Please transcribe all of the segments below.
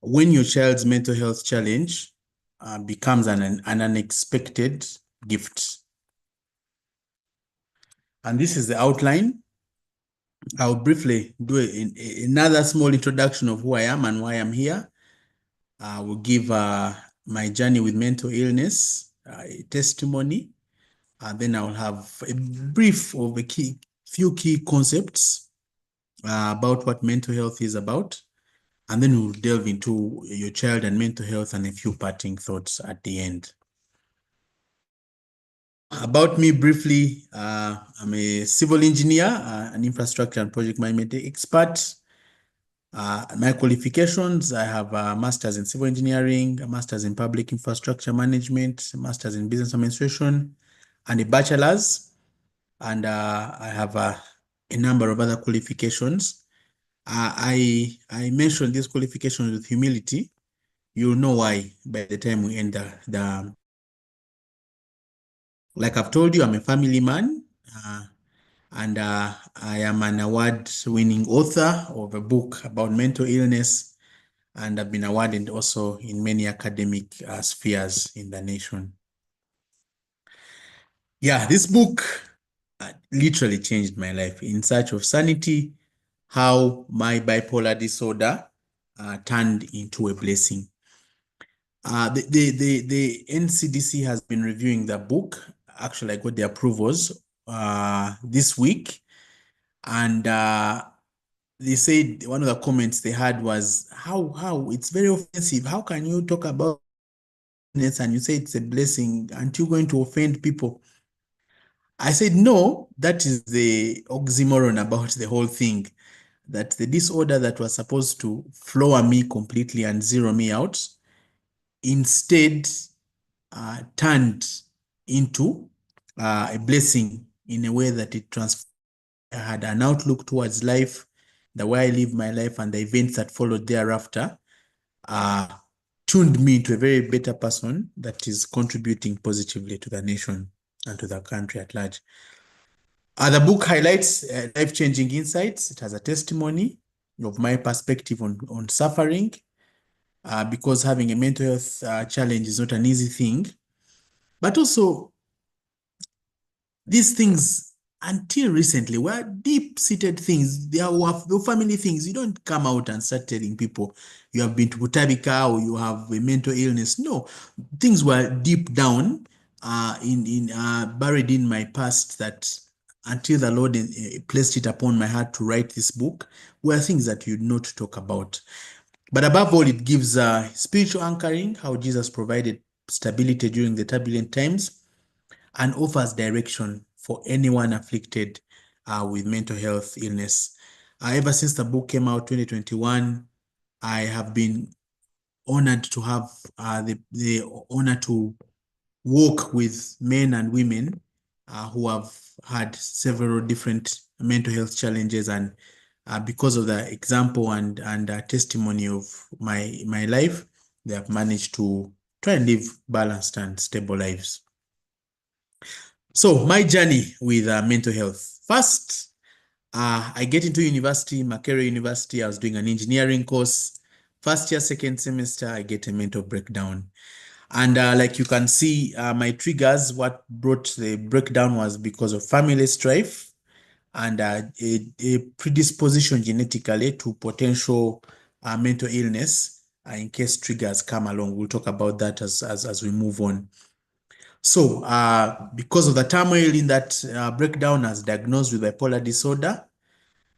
when your child's mental health challenge becomes an unexpected gift. And this is the outline. I'll briefly do another small introduction of who I am and why I'm here. I will give my journey with mental illness, a testimony, and then I'll have a brief of a few key concepts about what mental health is about. And then we'll delve into your child and mental health and a few parting thoughts at the end. About me briefly, I'm a civil engineer, an infrastructure and project management expert. My qualifications, I have a master's in civil engineering, a master's in public infrastructure management, a master's in business administration, and a bachelor's. And I have a number of other qualifications. I mentioned these qualifications with humility. You'll know why by the time we end the like I've told you, I'm a family man, and I am an award-winning author of a book about mental illness, and I've been awarded also in many academic spheres in the nation. Yeah, this book literally changed my life. In Search of Sanity, how my bipolar disorder turned into a blessing. The NCDC has been reviewing the book. Actually, I got the approvals this week. And they said one of the comments they had was, how it's very offensive. How can you talk about this and you say it's a blessing? Aren't you going to offend people? I said, no, that is the oxymoron about the whole thing. That the disorder that was supposed to floor me completely and zero me out instead turned into a blessing in a way that it transformed. I had an outlook towards life, the way I live my life, and the events that followed thereafter tuned me into a very better person that is contributing positively to the nation and to the country at large. The book highlights life-changing insights. It has a testimony of my perspective on suffering, because having a mental health challenge is not an easy thing. But also, these things, until recently, were deep-seated things. They were family things. You don't come out and start telling people you have been to Butabika or you have a mental illness. No, things were deep down, buried in my past, that until the Lord placed it upon my heart to write this book, were things that you'd not talk about. But above all, it gives spiritual anchoring, how Jesus provided stability during the turbulent times, and offers direction for anyone afflicted with mental health illness. Ever since the book came out 2021, I have been honored to have the honor to work with men and women who have had several different mental health challenges, and because of the example and testimony of my life, they have managed to try and live balanced and stable lives. So my journey with mental health. First, I get into university, Makerere University. I was doing an engineering course. First year, second semester, I get a mental breakdown. And like you can see, my triggers, what brought the breakdown was because of family strife and a predisposition genetically to potential mental illness in case triggers come along. We'll talk about that as we move on. So because of the turmoil in that breakdown, I was diagnosed with bipolar disorder.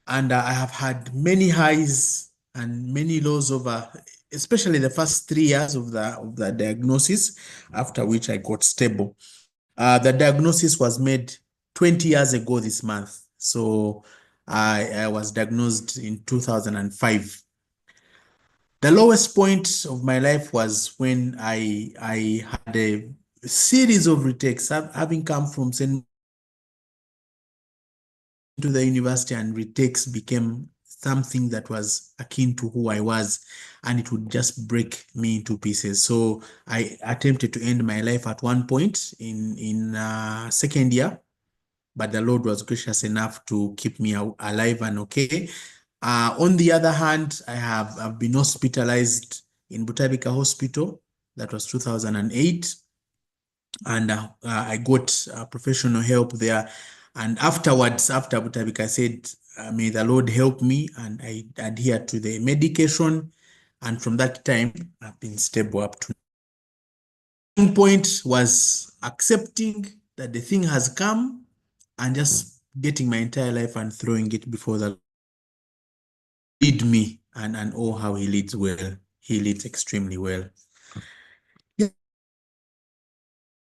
And I have had many highs and many lows over, especially the first 3 years of the diagnosis, after which I got stable. The diagnosis was made 20 years ago this month. So I was diagnosed in 2005. The lowest point of my life was when I had a series of retakes, having come from St. to the university, and retakes became something that was akin to who I was, and it would just break me into pieces. So I attempted to end my life at one point in second year, but the Lord was gracious enough to keep me alive and okay. On the other hand, I've been hospitalized in Butabika Hospital. That was 2008. And I got professional help there. And afterwards, after Butabika, I said, may the Lord help me. And I adhered to the medication. And from that time, I've been stable up to now. Point was accepting that the thing has come and just getting my entire life and throwing it before the lead me, and oh, how he leads well. He leads extremely well.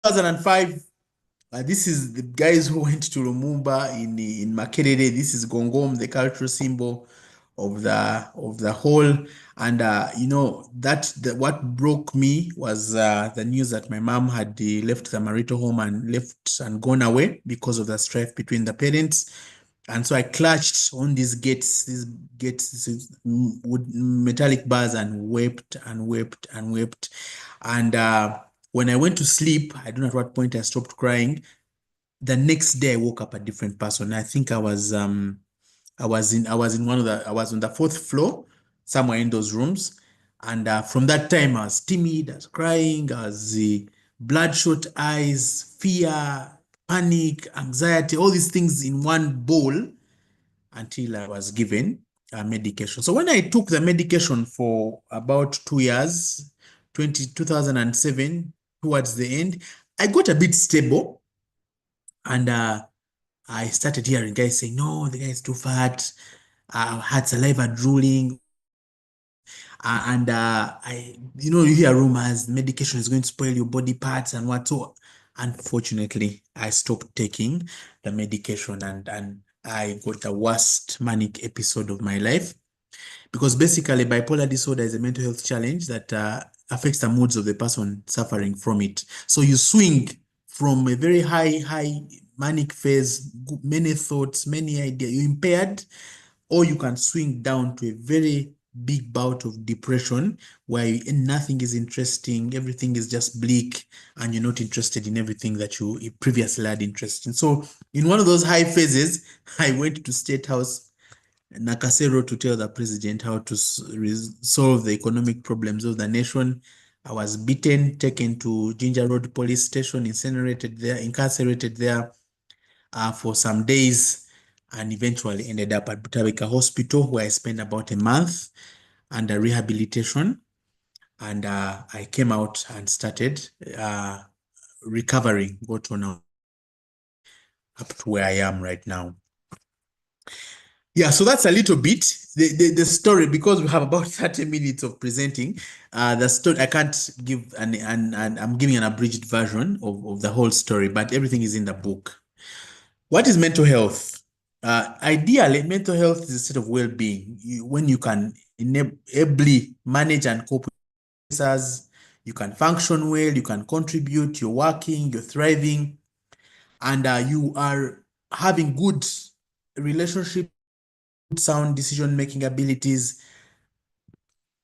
2005, this is the guys who went to Lumumba in Makerere. This is Gongom, the cultural symbol of the whole. And what broke me was the news that my mom had left the marital home and left and gone away because of the strife between the parents. And so I clutched on these gates, with metallic bars, and wept and wept and wept. And when I went to sleep, I don't know at what point I stopped crying. The next day I woke up a different person. I think I was on the fourth floor, somewhere in those rooms. And from that time I was timid, I was crying, I was bloodshot eyes, fear, panic, anxiety, all these things in one bowl, until I was given a medication. So when I took the medication for about 2 years, 2007, towards the end, I got a bit stable. And I started hearing guys saying, no, the guy is too fat, had saliva drooling. And you hear rumors, medication is going to spoil your body parts and what. So unfortunately, I stopped taking the medication, and I got the worst manic episode of my life. Because basically, bipolar disorder is a mental health challenge that affects the moods of the person suffering from it. So you swing from a very high manic phase, many thoughts, many ideas, you're impaired, or you can swing down to a very big bout of depression where nothing is interesting, everything is just bleak, and you're not interested in everything that you previously had interest in. So in one of those high phases, I went to State House Nakasero to tell the president how to solve the economic problems of the nation. I was beaten, taken to Ginger Road Police Station, incarcerated there for some days, and eventually ended up at Butabika Hospital, where I spent about a month under rehabilitation. And I came out and started recovering, got on up to where I am right now. Yeah, so that's a little bit the story, because we have about 30 minutes of presenting. The story, I can't give and I'm giving an abridged version of the whole story, but everything is in the book. What is mental health? Ideally, mental health is a state of well-being when you can ably manage and cope with stressors, you can function well, you can contribute, you're working, you're thriving, and you are having good relationship, sound decision-making abilities.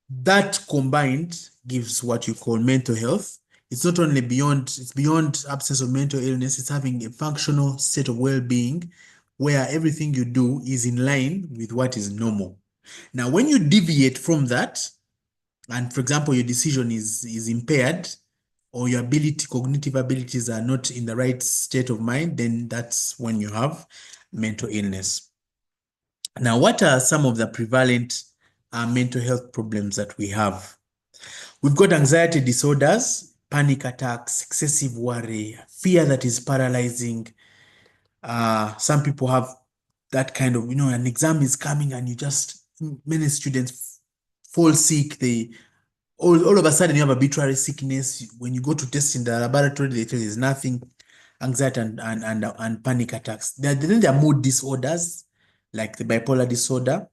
That combined gives what you call mental health. It's not only it's beyond absence of mental illness, it's having a functional state of well-being where everything you do is in line with what is normal. Now, when you deviate from that, and for example, your decision is impaired, or your cognitive abilities are not in the right state of mind, then that's when you have mental illness. Now, what are some of the prevalent mental health problems that we have? We've got anxiety disorders, panic attacks, excessive worry, fear that is paralyzing. Some people have that kind of, an exam is coming and many students fall sick. All of a sudden you have arbitrary sickness. When you go to test in the laboratory, they tell you there's nothing. Anxiety and panic attacks. Then there are mood disorders like the bipolar disorder,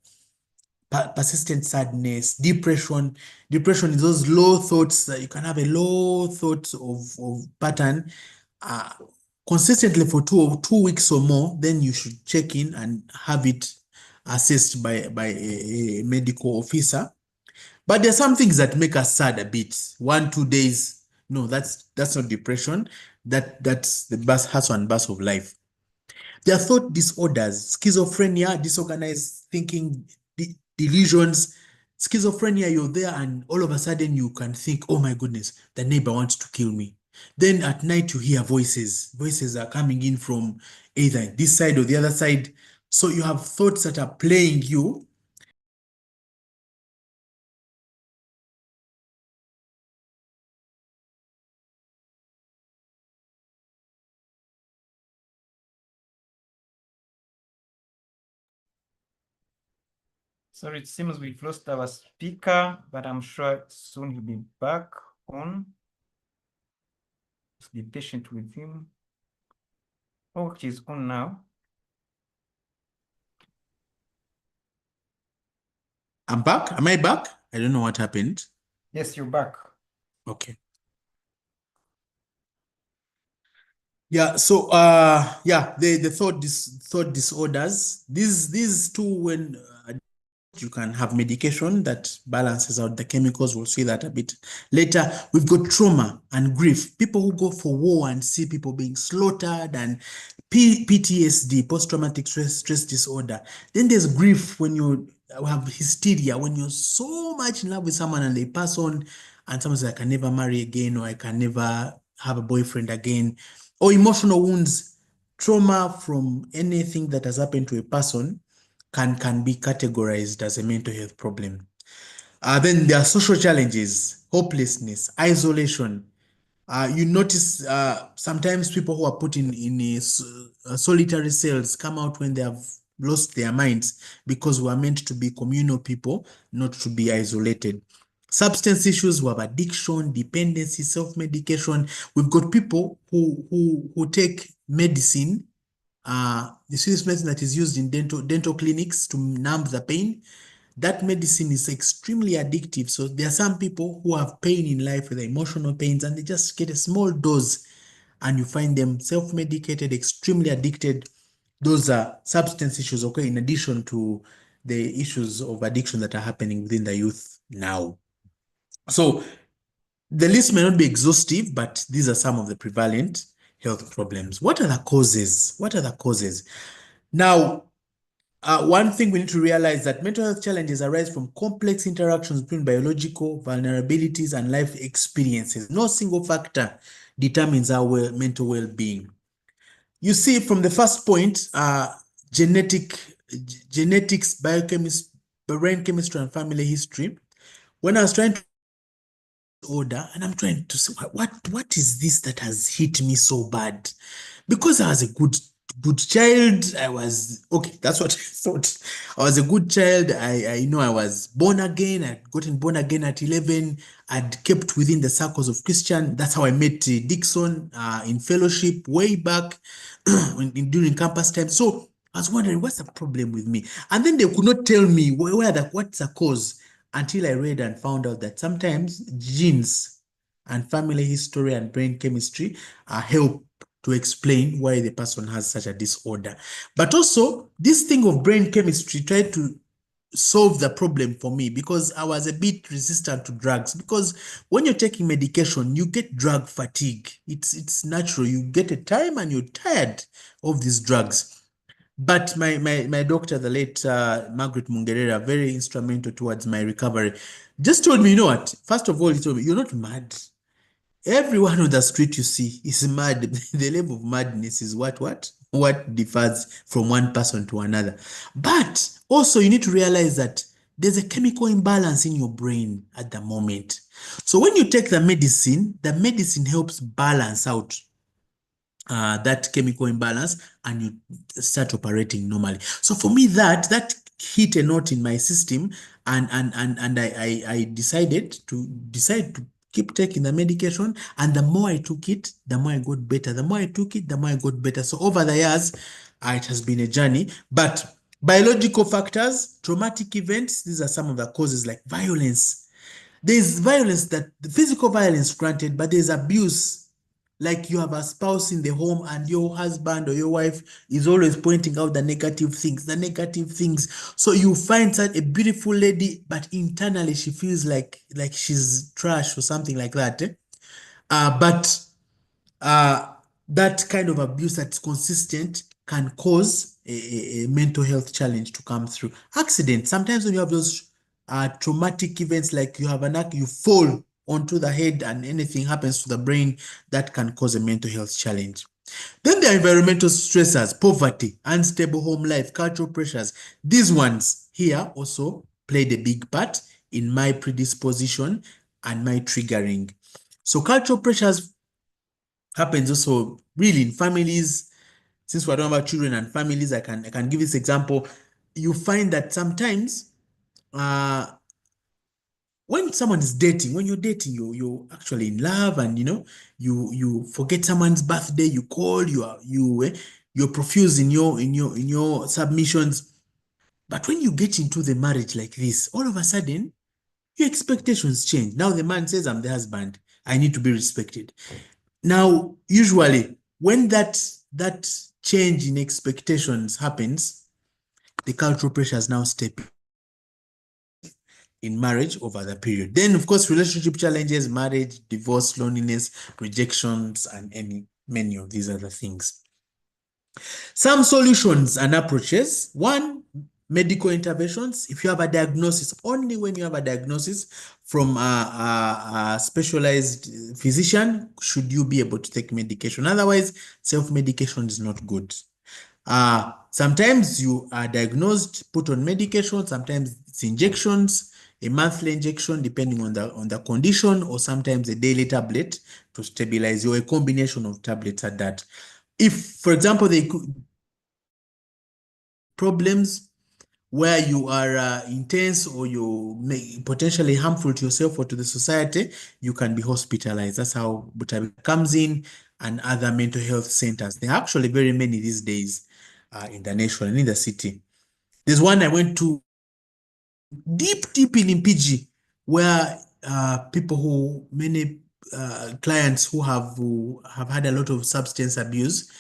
persistent sadness, depression. Depression is those low thoughts that you can have a low thoughts of pattern consistently for 2 weeks or more. Then you should check in and have it assessed by a medical officer. But there are some things that make us sad a bit. 1-2 days. No, that's not depression. That's the hustle and bustle of life. There are thought disorders, schizophrenia, disorganized thinking, delusions. Schizophrenia, you're there and all of a sudden you can think, oh my goodness, the neighbor wants to kill me. Then at night you hear voices. Voices are coming in from either this side or the other side. So you have thoughts that are playing you. Sorry, it seems we've lost our speaker, but I'm sure soon he'll be back on. Just be patient with him. Oh, he's on now. I'm back. Am I back? I don't know what happened. Yes, you're back. Okay. Yeah, so yeah, the thought disorders, these two, when you can have medication that balances out the chemicals. We'll see that a bit later. We've got trauma and grief. People who go for war and see people being slaughtered, and PTSD, post-traumatic stress disorder. Then there's grief when you have hysteria, when you're so much in love with someone and they pass on, and someone says, I can never marry again, or I can never have a boyfriend again. Or emotional wounds, trauma from anything that has happened to a person can be categorized as a mental health problem. Then there are social challenges, hopelessness, isolation. You notice sometimes people who are put in solitary cells come out when they have lost their minds, because we are meant to be communal people, not to be isolated. Substance issues, we have addiction, dependency, self-medication. We've got people who take medicine. You see this medicine that is used in dental clinics to numb the pain. That medicine is extremely addictive. So there are some people who have pain in life, with emotional pains, and they just get a small dose and you find them self-medicated, extremely addicted. Those are substance issues, okay, in addition to the issues of addiction that are happening within the youth now. So the list may not be exhaustive, but these are some of the prevalent health problems. What are the causes? What are the causes? Now, one thing we need to realize that mental health challenges arise from complex interactions between biological vulnerabilities and life experiences. No single factor determines our mental well-being. You see, from the first point, genetics, biochemistry, brain chemistry, and family history. When I was trying to order, and I'm trying to say, what is this that has hit me so bad? Because I was a good child. I was okay. That's what I thought. I was a good child. I know I was born again. I'd gotten born again at 11. I'd kept within the circles of Christian. That's how I met Dixon in fellowship way back during campus time. So I was wondering, what's the problem with me? And then they could not tell me what's the cause, until I read and found out that sometimes genes and family history and brain chemistry help to explain why the person has such a disorder. But also, this thing of brain chemistry tried to solve the problem for me, because I was a bit resistant to drugs. Because when you're taking medication, you get drug fatigue. It's natural. You get a time and you're tired of these drugs. But my doctor, the late Margaret Mungerera, very instrumental towards my recovery, just told me, you know what? First of all, he told me, you're not mad. Everyone on the street you see is mad. The level of madness is what differs from one person to another. But also you need to realize that there's a chemical imbalance in your brain at the moment. So when you take the medicine helps balance out that chemical imbalance, and you start operating normally. So for me, that hit a note in my system, and I decided to keep taking the medication. And the more I took it, the more I got better. The more I took it, the more I got better. So over the years, it has been a journey. But biological factors, traumatic events, these are some of the causes, like violence. There's violence, that the physical violence, granted, but there's abuse. Like you have a spouse in the home and your husband or your wife is always pointing out the negative things. So you find that a beautiful lady, but internally she feels like she's trash or something like that. But that kind of abuse that's consistent can cause a mental health challenge to come through. Accidents. Sometimes when you have those traumatic events like you have you fall onto the head and anything happens to the brain that can cause a mental health challenge. Then there are environmental stressors, poverty, unstable home life, cultural pressures. These ones here also played a big part in my predisposition and my triggering. So cultural pressures happens also really in families. Since we're talking about children and families, I can give this example. You find that sometimes when someone is dating, when you're dating, you're actually in love, and you forget someone's birthday, you call, you're profuse in your submissions. But when you get into the marriage like this, all of a sudden your expectations change. Now the man says, I'm the husband, I need to be respected. Now, usually when that change in expectations happens, the cultural pressures now step in marriage over the period. Then, of course, relationship challenges, marriage, divorce, loneliness, rejections, and many of these other things. Some solutions and approaches. One, medical interventions. If you have a diagnosis, only when you have a diagnosis from a specialized physician should you be able to take medication. Otherwise, self-medication is not good. Sometimes you are diagnosed, put on medication, sometimes it's injections, a monthly injection depending on the condition, or sometimes a daily tablet to stabilize you, a combination of tablets at that. If, for example, they could problems where you are intense or you may potentially harmful to yourself or to the society, you can be hospitalized. That's how Butabi comes in, and other mental health centers. There are actually very many these days in the nation and in the city. There's one I went to deep in Impiji, where many clients who have had a lot of substance abuse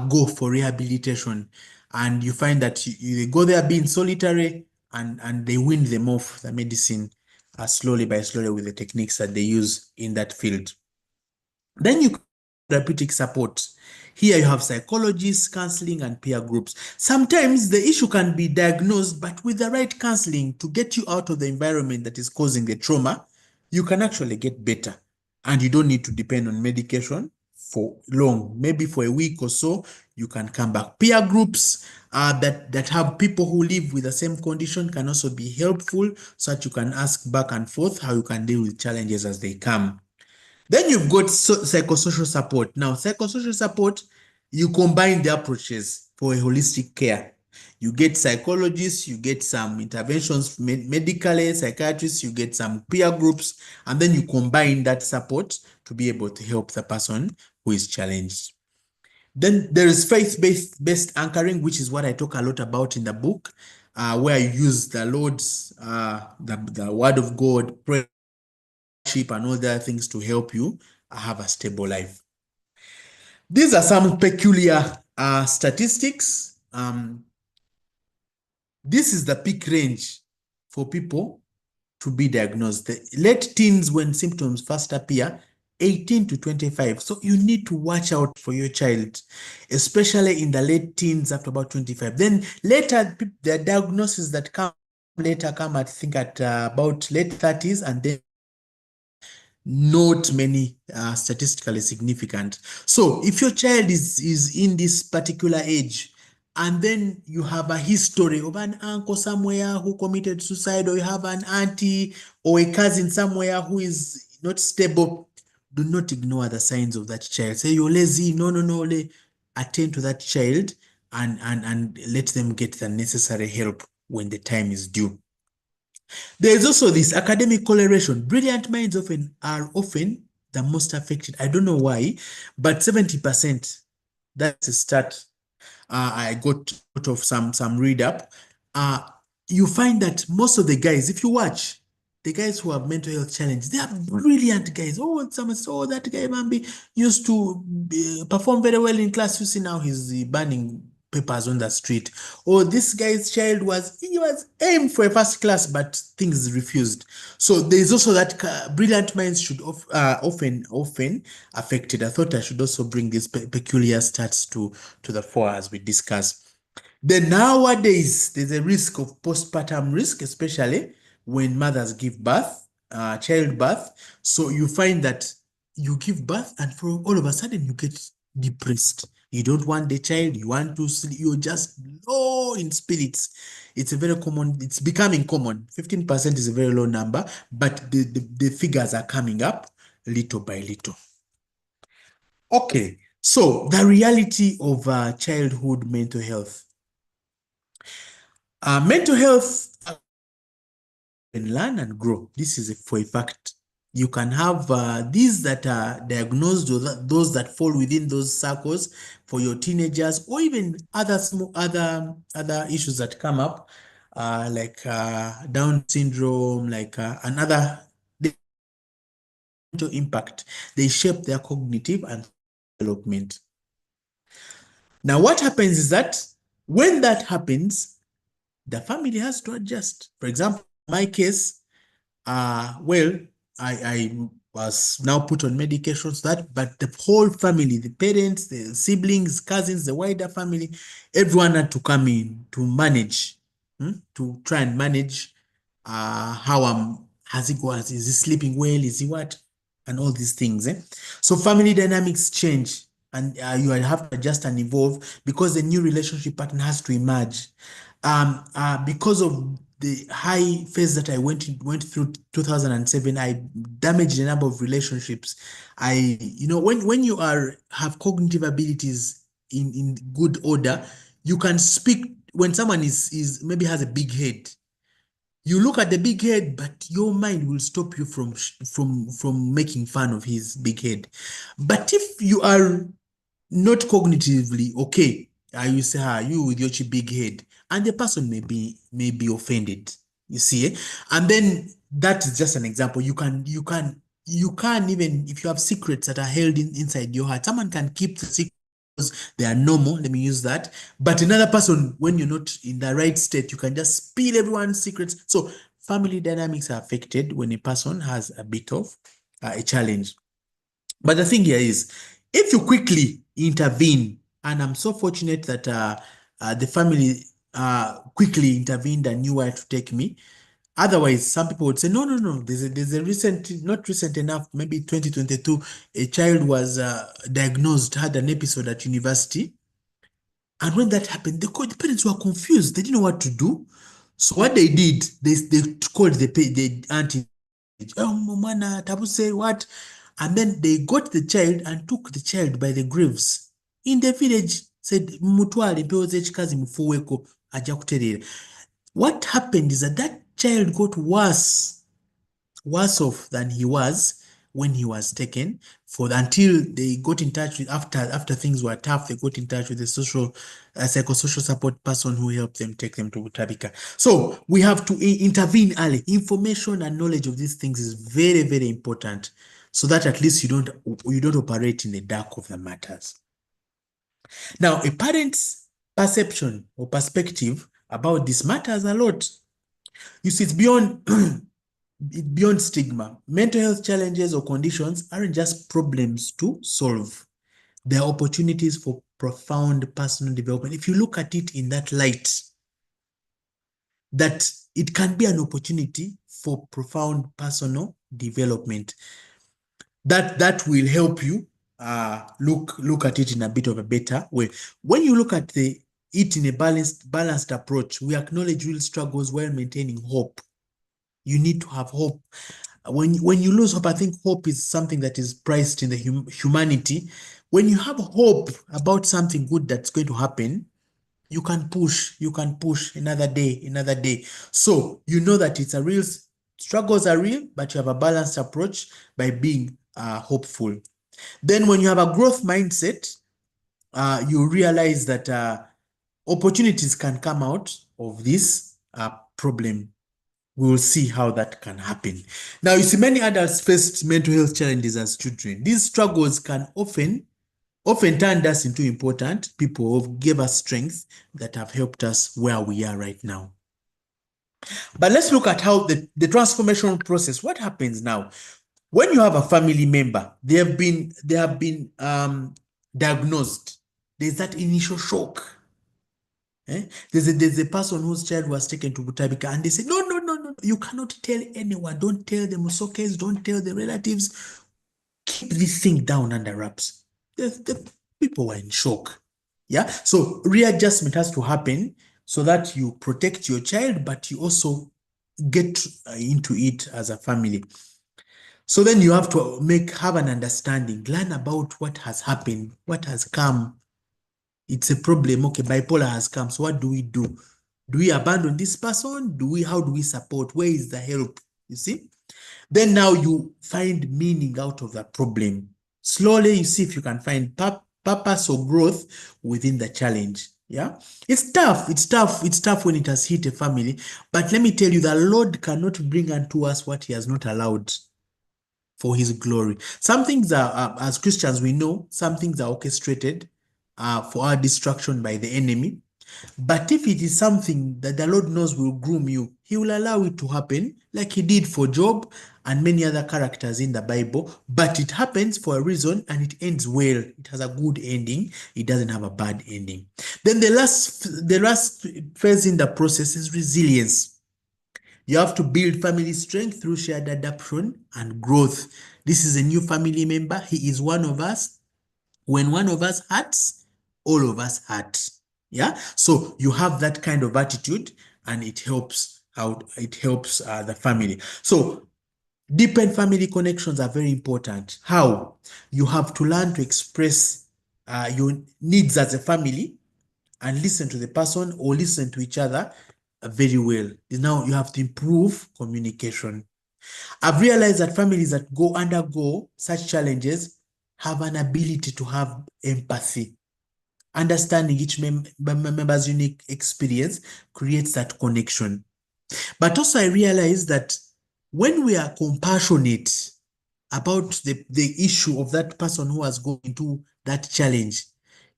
go for rehabilitation, and you find that they go there being solitary, and they wean them off the medicine slowly by slowly with the techniques that they use in that field. Then you therapeutic support. Here you have psychologists, counseling, and peer groups. Sometimes the issue can be diagnosed, but with the right counseling to get you out of the environment that is causing the trauma, you can actually get better. And you don't need to depend on medication for long. Maybe for a week or so, you can come back. Peer groups that have people who live with the same condition can also be helpful, so that you can ask back and forth how you can deal with challenges as they come. Then you've got psychosocial support. Now, psychosocial support, you combine the approaches for a holistic care. You get psychologists, you get some interventions medically, psychiatrists, you get some peer groups, and then you combine that support to be able to help the person who is challenged. Then there is faith-based anchoring, which is what I talk a lot about in the book, where you use the Lord's, the word of God, prayer, and all the other things to help you have a stable life. These are some peculiar statistics. This is the peak range for people to be diagnosed. The late teens, when symptoms first appear, 18 to 25. So you need to watch out for your child, especially in the late teens after about 25. Then later, the diagnoses that come later come at, I think, at about late 30s, and then not many statistically significant. So if your child is in this particular age, and then you have a history of an uncle somewhere who committed suicide, or you have an auntie or a cousin somewhere who is not stable, do not ignore the signs of that child. Say you're lazy, no, attend to that child, and let them get the necessary help when the time is due. There is also this academic correlation. Brilliant minds are often the most affected. I don't know why, but 70%, that's a stat I got out of some read up. You find that most of the guys, if you watch, the guys who have mental health challenges, they are brilliant guys. Oh, someone said, oh, that guy Bambi used to perform very well in class. You see now he's burning papers on the street. Or this guy's child he was aimed for a first class, but things refused. So there's also that brilliant minds should often affected. I thought I should also bring these peculiar stats to the fore as we discuss. Then nowadays, there's a risk of postpartum risk, especially when mothers give birth, childbirth. So you find that you give birth and for all of a sudden you get depressed. You don't want the child, you want to sleep, you're just low in spirits. It's a very common, it's becoming common. 15% is a very low number, but the figures are coming up little by little. Okay, so the reality of childhood mental health. Mental health can learn and grow. This is for a fact. You can have these that are diagnosed, or those that fall within those circles for your teenagers, or even other other issues that come up, like Down syndrome, like another mental impact. They shape their cognitive and development. Now, what happens is that when that happens, the family has to adjust. For example, in my case, well, I was now put on medications but the whole family, the parents, the siblings, cousins, the wider family, everyone had to come in to manage, to try and manage how has he got, is he sleeping well, is he what, and all these things. So family dynamics change, and you have to adjust and evolve because the new relationship pattern has to emerge. Because of the high phase that I went through 2007, I damaged a number of relationships. When you have cognitive abilities in good order, you can speak when someone is maybe has a big head. You look at the big head, but your mind will stop you from making fun of his big head. But if you are not cognitively okay, you say, you with your big head, and the person may be offended. You see, and then that is just an example. You can even, if you have secrets that are held inside your heart, someone can keep the secret because they are normal. Let me use that. But another person, when you're not in the right state, you can just spill everyone's secrets. So family dynamics are affected when a person has a bit of a challenge. But the thing here is, if you quickly intervene, and I'm so fortunate that the family quickly intervened and knew where to take me. Otherwise, some people would say, no, no, no, there's a recent, not recent enough, maybe 2022, a child was diagnosed, had an episode at university. And when that happened, the parents were confused. They didn't know what to do. So what they did, they called the auntie, oh, Mwana, Tabu say what? And then they got the child and took the child by the graves in the village, said, Mutwale, mpeoze chikazi mfuweko, aja kuterera. What happened is that child got worse off than he was when he was taken, for until they got in touch with, after things were tough, they got in touch with the psychosocial support person who helped them take them to Butabika. So we have to intervene early. Information and knowledge of these things is very, very important, so that at least you don't operate in the dark of the matters. Now, a parent's perception or perspective about this matters a lot. You see, it's beyond stigma. Mental health challenges or conditions aren't just problems to solve. They are opportunities for profound personal development. If you look at it in that light, that it can be an opportunity for profound personal development, that will help you look at it in a bit of a better way. When you look at it in a balanced approach, we acknowledge real struggles while maintaining hope. You need to have hope. When you lose hope, I think hope is something that is priced in the humanity. When you have hope about something good that's going to happen, you can push another day. So you know that it's a real, struggles are real, but you have a balanced approach by being hopeful. Then when you have a growth mindset, you realize that opportunities can come out of this problem. We will see how that can happen. Now, you see, many adults faced mental health challenges as children. These struggles can often turned us into important people who gave us strength that have helped us where we are right now. But let's look at how the transformation process, what happens now? When you have a family member, they have been diagnosed, there's that initial shock. There's a person whose child was taken to Butabika and they say, no, no. You cannot tell anyone. Don't tell the Musokes, don't tell the relatives. Keep this thing down under wraps. The people were in shock. Yeah. So readjustment has to happen so that you protect your child, but you also get into it as a family. So then you have to have an understanding, learn about what has happened, what has come. It's a problem. Okay, bipolar has come. So what do we do? Do we abandon this person? How do we support? Where is the help? You see? Then now you find meaning out of the problem. Slowly you see if you can find purpose or growth within the challenge. Yeah. It's tough. It's tough. It's tough when it has hit a family. But let me tell you, the Lord cannot bring unto us what he has not allowed for his glory. Some things are, as Christians, we know some things are orchestrated for our destruction by the enemy. But if it is something that the Lord knows will groom you, he will allow it to happen, like he did for Job and many other characters in the Bible. But it happens for a reason and it ends well. It has a good ending. It doesn't have a bad ending. Then the last phase in the process is resilience. You have to build family strength through shared adoption and growth. This is a new family member. He is one of us. When one of us hurts, all of us hurt. Yeah. So you have that kind of attitude, and it helps out. It helps the family. So deepened family connections are very important. How? You have to learn to express your needs as a family and listen to the person or listen to each other very well. Now you have to improve communication. I've realized that families that undergo such challenges have an ability to have empathy. Understanding each member's unique experience creates that connection. But also I realize that when we are compassionate about the issue of that person who has gone into that challenge,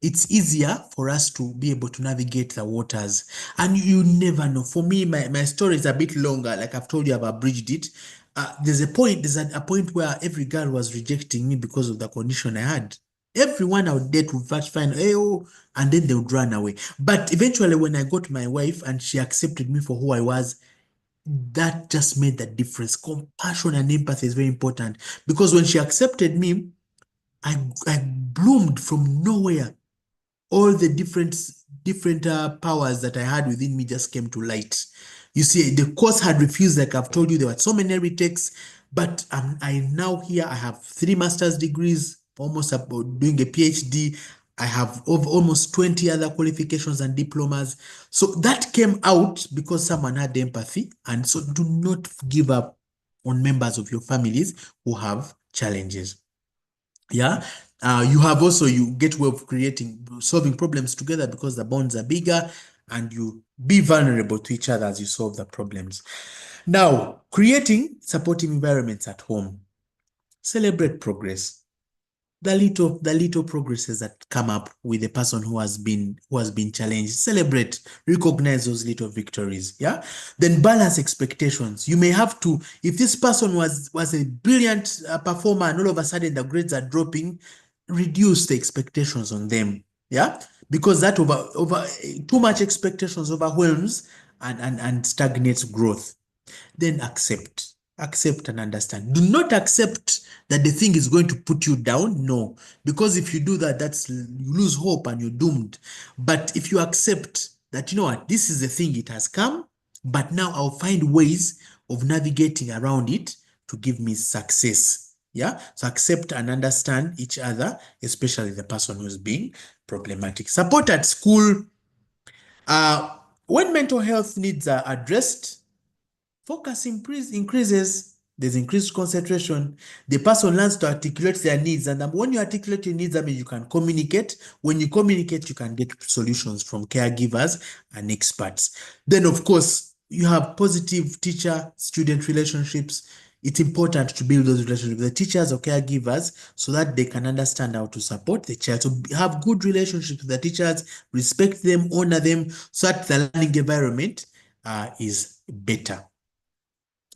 it's easier for us to be able to navigate the waters. And you never know. For me, my story is a bit longer. Like I've told you, I've abridged it. There's a point where every girl was rejecting me because of the condition I had. Everyone I would date would first find, hey, oh, and then they would run away. But eventually, when I got my wife and she accepted me for who I was, that just made the difference. Compassion and empathy is very important because when she accepted me, I bloomed from nowhere. All the different powers that I had within me just came to light. You see, the course had refused, like I've told you, there were so many retakes, but I now here, I have 3 master's degrees, almost about doing a PhD. I have over almost 20 other qualifications and diplomas. So that came out because someone had empathy. And so do not give up on members of your families who have challenges. Yeah. You have also, you get way of solving problems together because the bonds are bigger, and you be vulnerable to each other as you solve the problems. Now, creating supportive environments at home. Celebrate progress. The little progresses that come up with a person who has been challenged. Celebrate, recognize those little victories. Yeah. Then balance expectations. You may have to, if this person was a brilliant performer and all of a sudden the grades are dropping, reduce the expectations on them. Yeah. Because that over too much expectations overwhelms and stagnates growth. Then accept and understand. Do not accept that the thing is going to put you down. No, because if you do that, you lose hope and you're doomed. But if you accept that, you know what, this is the thing, it has come, but now I'll find ways of navigating around it to give me success. Yeah. So accept and understand each other, especially the person who's being problematic. Support at school. When mental health needs are addressed, focus increases. There's increased concentration. The person learns to articulate their needs. And when you articulate your needs, I mean, you can communicate. When you communicate, you can get solutions from caregivers and experts. Then, of course, you have positive teacher-student relationships. It's important to build those relationships with the teachers or caregivers so that they can understand how to support the child. So have good relationships with the teachers, respect them, honor them, so that the learning environment is better.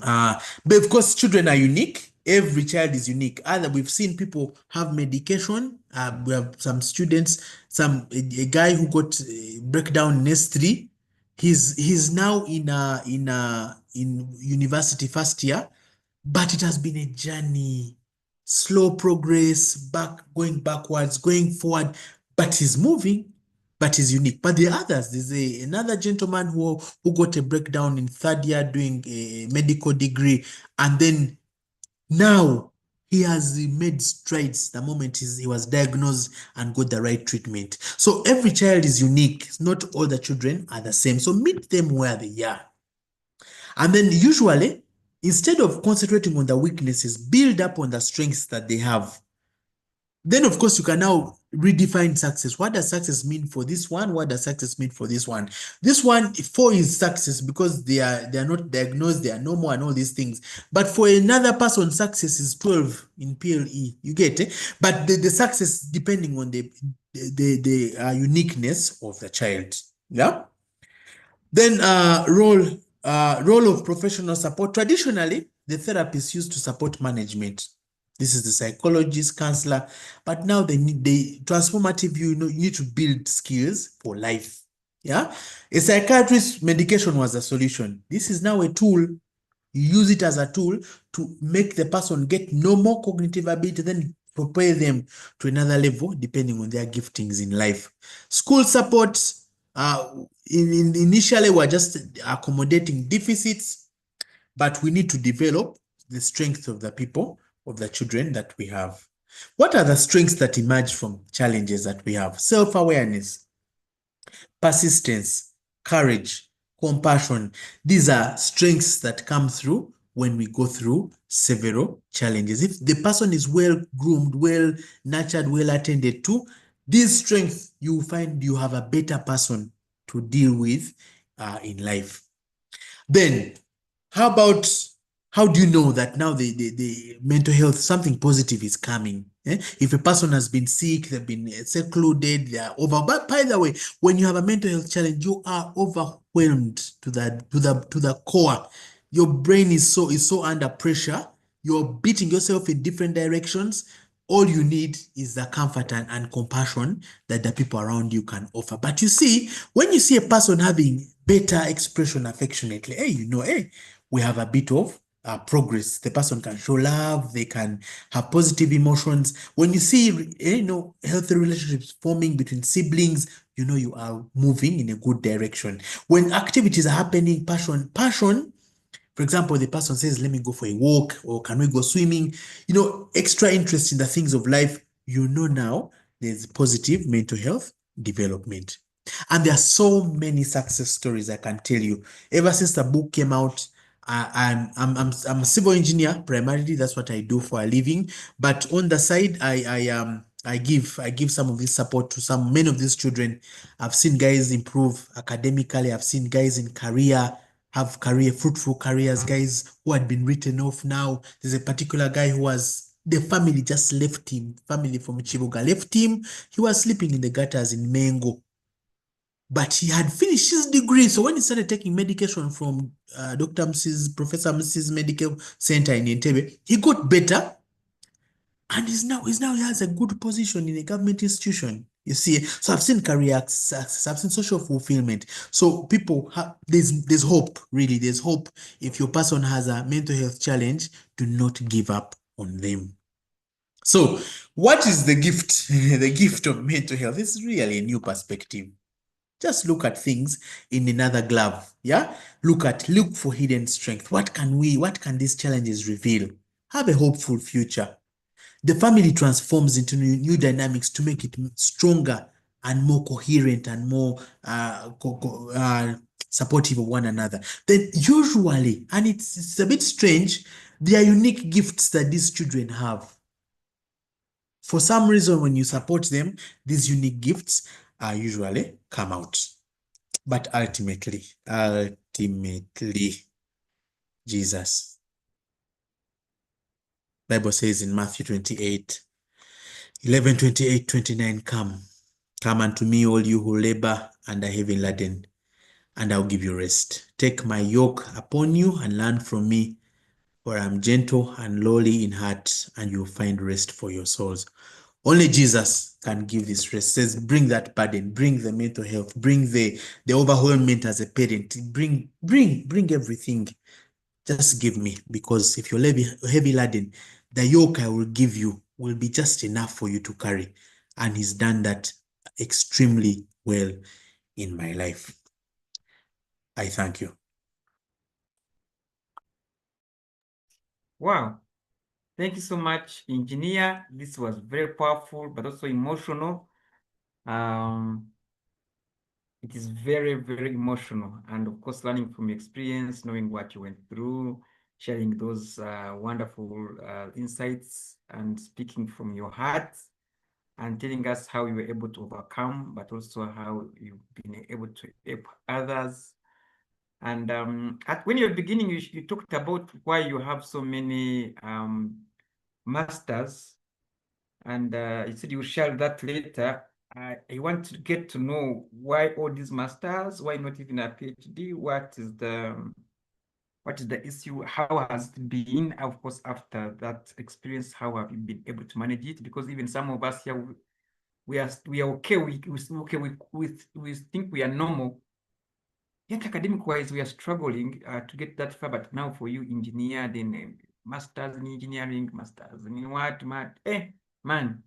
But of course, children are unique. Every child is unique. Either we've seen people have medication. We have some students, a guy who got breakdown in S3. He's now in university first year, but it has been a journey, slow progress, going backwards, going forward, but he's moving, but he's unique. But the others, another gentleman who got a breakdown in third year doing a medical degree, and then now he has made strides the moment he was diagnosed and got the right treatment. So every child is unique. Not all the children are the same. So meet them where they are. And then usually, instead of concentrating on the weaknesses, build up on the strengths that they have. Then, of course, you can now redefine success. What does success mean for this one? What does success mean for this one? This one, 4 is success because they are not diagnosed, they are normal and all these things. But for another person, success is 12 in PLE. You get it? But the success depending on the uniqueness of the child. Yeah. Then role of professional support. Traditionally, the therapist used to support management. This is the psychologist, counselor, but now they need the transformative. You need to build skills for life. Yeah, a psychiatrist medication was a solution. This is now a tool. You use it as a tool to make the person get no more cognitive ability, then prepare them to another level depending on their giftings in life. School support, initially we're just accommodating deficits, but we need to develop the strength of the people, of the children that we have. What are the strengths that emerge from challenges that we have? Self-awareness, persistence, courage, compassion. These are strengths that come through when we go through several challenges. If the person is well groomed, well nurtured, well attended to, these strengths, you will find you have a better person to deal with in life. Then, how do you know that now the mental health, something positive is coming? If a person has been sick, they've been secluded, they are over. But by the way, when you have a mental health challenge, you are overwhelmed to the core. Your brain is so under pressure. You're beating yourself in different directions. All you need is the comfort and compassion that the people around you can offer. But you see, when you see a person having better expression affectionately, hey, hey, we have a bit of progress. The person can show love, they can have positive emotions. When you see, healthy relationships forming between siblings, you are moving in a good direction. When activities are happening, passion, for example, the person says, let me go for a walk, or can we go swimming? Extra interest in the things of life, now there's positive mental health development. And there are so many success stories I can tell you. Ever since the book came out, I'm a civil engineer primarily. That's what I do for a living. But on the side, I give some of this support to many of these children. I've seen guys improve academically. I've seen guys in have fruitful careers, guys who had been written off now. There's a particular guy who the family just left him, family from Chiboga left him. He was sleeping in the gutters in Mengo. But he had finished his degree. So when he started taking medication from Professor Mrs. Medical Center in Entebbe, he got better. And he has a good position in a government institution. You see, so I've seen career success, I've seen social fulfillment. So people there's hope, really. There's hope. If your person has a mental health challenge, do not give up on them. So, what is the gift? The gift of mental health is really a new perspective. Just look at things in another glove. Yeah. Look for hidden strength. What can these challenges reveal? Have a hopeful future. The family transforms into new dynamics to make it stronger and more coherent and more supportive of one another. Then usually, and it's a bit strange, there are unique gifts that these children have. For some reason, when you support them, these unique gifts usually come out. But ultimately, Jesus. Bible says in Matthew 28, 11, 28, 29, come unto me, all you who labor and are heavy laden, and I'll give you rest. Take my yoke upon you and learn from me, for I am gentle and lowly in heart, and you'll find rest for your souls. Only Jesus can give this rest. Says, bring that burden, bring the mental health, bring the overwhelmment as a parent, bring everything. Just give me, because if you're heavy laden, the yoke I will give you will be just enough for you to carry. And he's done that extremely well in my life. I thank you. Wow. Thank you so much, engineer. This was very powerful, but also emotional. It is very, very emotional. And of course, learning from your experience, knowing what you went through, sharing those wonderful insights and speaking from your heart and telling us how you were able to overcome, but also how you've been able to help others. And when you're beginning, you talked about why you have so many masters, and you said you share that later. I want to get to know why all these masters, why not even a PhD? What is the issue? How has it been? Of course, after that experience, how have you been able to manage it? Because even some of us here, we are okay. We think we are normal. Yet academic wise, we are struggling to get that far. But now for you, engineer, then masters in engineering, masters in what, math, man.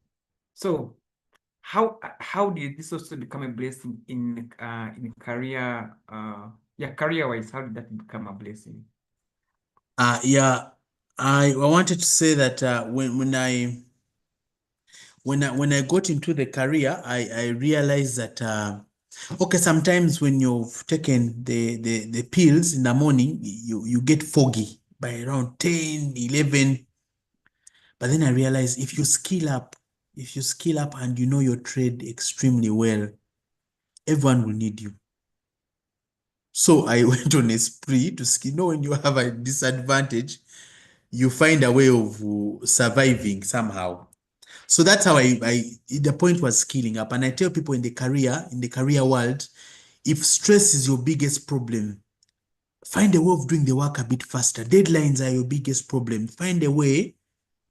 So how did this also become a blessing in career career wise? How did that become a blessing? Yeah, I wanted to say that when I got into the career, I realized that okay, sometimes when you've taken the pills in the morning, you get foggy by around 10, 11. But then I realized if you skill up and you know your trade extremely well, everyone will need you. So I went on a spree to skill. You know, when you have a disadvantage, you find a way of surviving somehow. So that's how the point was scaling up. And I tell people in the career world, if stress is your biggest problem, find a way of doing the work a bit faster. Deadlines are your biggest problem. Find a way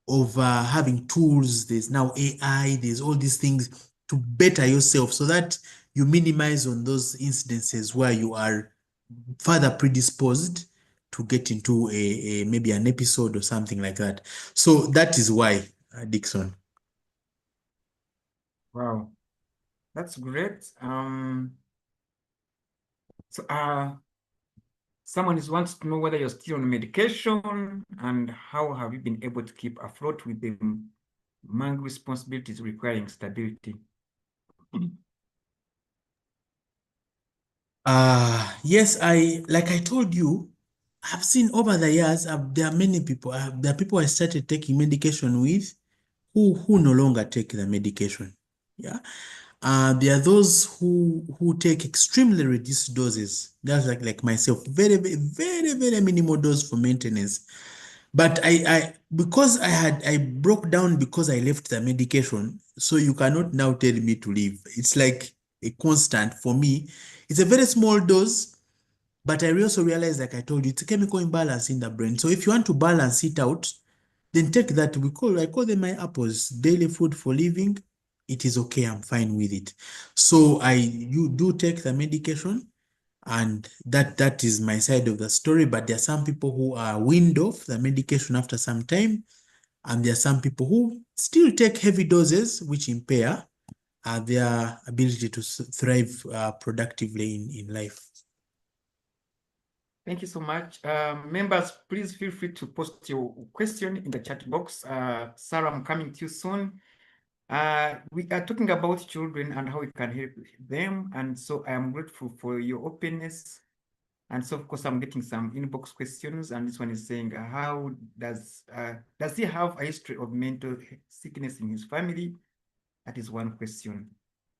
of having tools. There's now AI, there's all these things to better yourself so that you minimize on those incidences where you are further predisposed to get into a maybe an episode or something like that. So that is why, Dixon. Wow, that's great. So someone wants to know whether you're still on medication and how have you been able to keep afloat with the among responsibilities requiring stability. Yes, like I told you, I've seen over the years, there are many people, there are people I started taking medication with who no longer take the medication. Yeah. There are those who take extremely reduced doses. That's like myself, very, very, very, very minimal dose for maintenance. But because I broke down because I left the medication, so you cannot now tell me to leave. It's like a constant for me. It's a very small dose, but I also realized, like I told you, it's a chemical imbalance in the brain. So if you want to balance it out, then take that. I call them my apples, daily food for living. It is okay. I'm fine with it. So you do take the medication, and that is my side of the story. But there are some people who are weaned off the medication after some time, and there are some people who still take heavy doses, which impair their ability to thrive productively in life. Thank you so much. Members, please feel free to post your question in the chat box. Sarah, I'm coming to you soon. We are talking about children and how we can help them. And so I am grateful for your openness. And so, of course, I'm getting some inbox questions. And this one is saying, how does he have a history of mental sickness in his family? That is one question.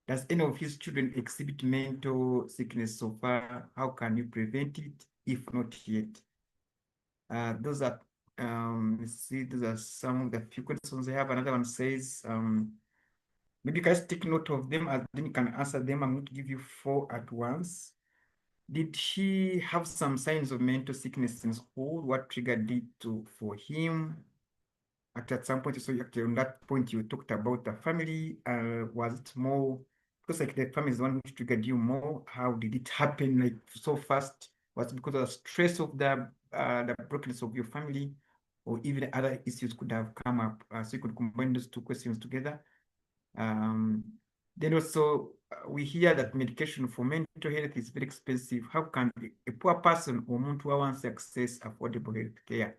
Does any of his children exhibit mental sickness so far? How can you prevent it if not yet? Those are let's see, those are some of the few questions I have. Another one says, maybe you guys take note of them and then you can answer them. I'm going to give you 4 at once. Did he have some signs of mental sickness in school? What triggered it for him? at some point, so actually on that point you talked about the family, was it more, because like the family is the one which triggered you more? How did it happen like so fast? Was it because of the stress of the brokenness of your family, or even other issues could have come up? So you could combine those two questions together. Um, then also we hear that medication for mental health is very expensive. How can a poor person or muntu wants access affordable health care?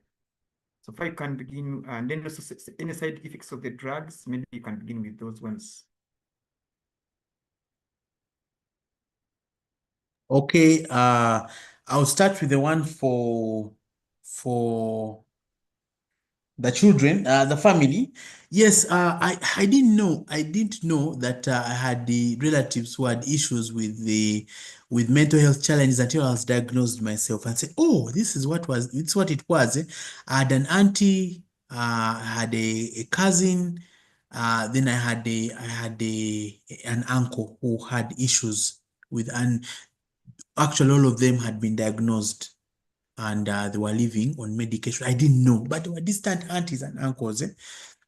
So far you can begin, and then also any side effects of the drugs, maybe you can begin with those ones. Okay, I'll start with the one for the children, the family. Yes, I didn't know that I had the relatives who had issues with mental health challenges until I was diagnosed myself and said, "Oh, it's what it was." I had an auntie, I had a cousin, then I had an uncle who had issues with, and actually all of them had been diagnosed and they were living on medication. I didn't know, but they were distant aunties and uncles,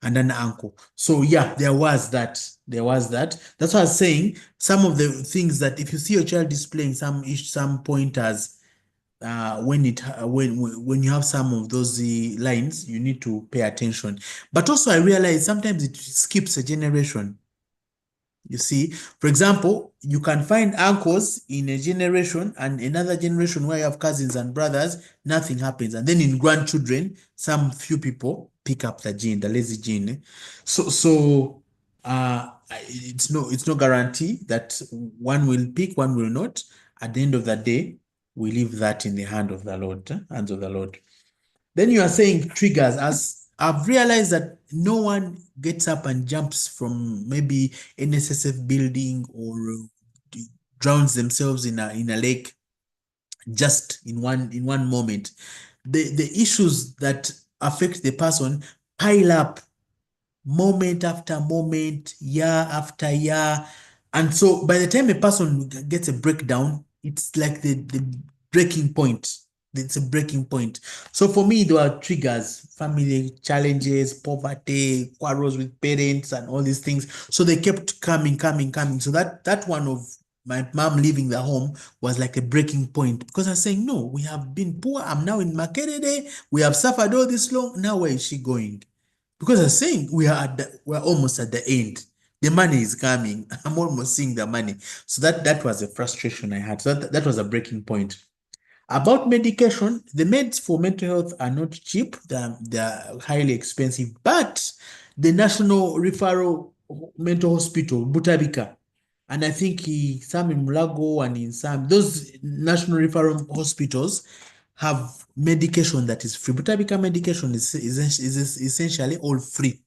and an uncle. So yeah, there was that. There was that. That's what I was saying. Some of the things that if you see your child displaying some pointers, when you have some of those lines, you need to pay attention. But also, I realize sometimes it skips a generation. You see, for example, you can find uncles in a generation and another generation where you have cousins and brothers, nothing happens. And then in grandchildren, some few people pick up the gene, the lazy gene. It's no guarantee that one will pick, one will not. At the end of the day, we leave that in the hands of the Lord. Then you are saying triggers. As I've realized that no one gets up and jumps from maybe NSSF building or drowns themselves in a lake just in one moment. The issues that affect the person pile up moment after moment, year after year. And so by the time a person gets a breakdown, it's like the breaking point. It's a breaking point. So for me, there are triggers, family challenges, poverty, quarrels with parents, and all these things. So they kept coming. So that one of my mom leaving the home was like a breaking point because I was saying, no, we have been poor. I'm now in Makerere. We have suffered all this long. Now where is she going? Because I'm saying we're almost at the end. The money is coming. I'm almost seeing the money. So that was a frustration I had. So that was a breaking point. About medication, the meds for mental health are not cheap. They're highly expensive. But the National Referral Mental Hospital, Butabika, and I think some in Mulago and in some, those national referral hospitals have medication that is free. Butabika medication is essentially all free.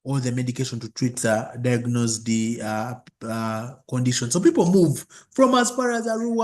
All the medication to treat diagnose the condition. So people move from as far as Arua